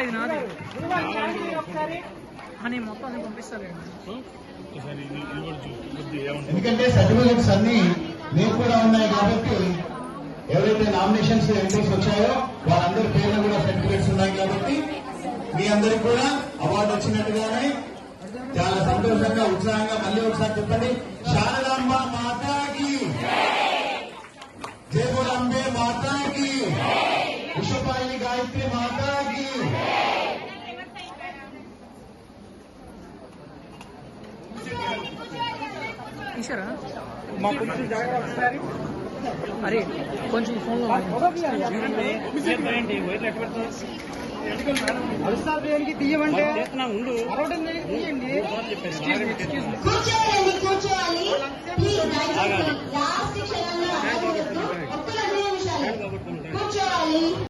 ఇది నాది అని మొత్తం పంపిస్తారండి. ఎందుకంటే సర్టిఫికెట్స్ అన్ని మీకు కూడా ఉన్నాయి కాబట్టి ఎవరైతే నామినేషన్స్ ఎంట్రీస్ వచ్చాయో వాళ్ళందరి పేర్లు కూడా సర్టిఫికెట్స్ ఉన్నాయి కాబట్టి మీ అందరికి కూడా అవార్డు వచ్చినట్టుగానే చాలా సంతోషంగా ఉత్సాహంగా మళ్ళీ ఒకసారి చెప్పండి. శారదాంబ మాతాకి, జయబోలాంబే మాతాకి, విశ్వపాయిని గాయత్రి మాతాకి. ఈశ్వరా అరే కొంచెం ఫోన్లో తీయమంటే కూర్చోవాలి.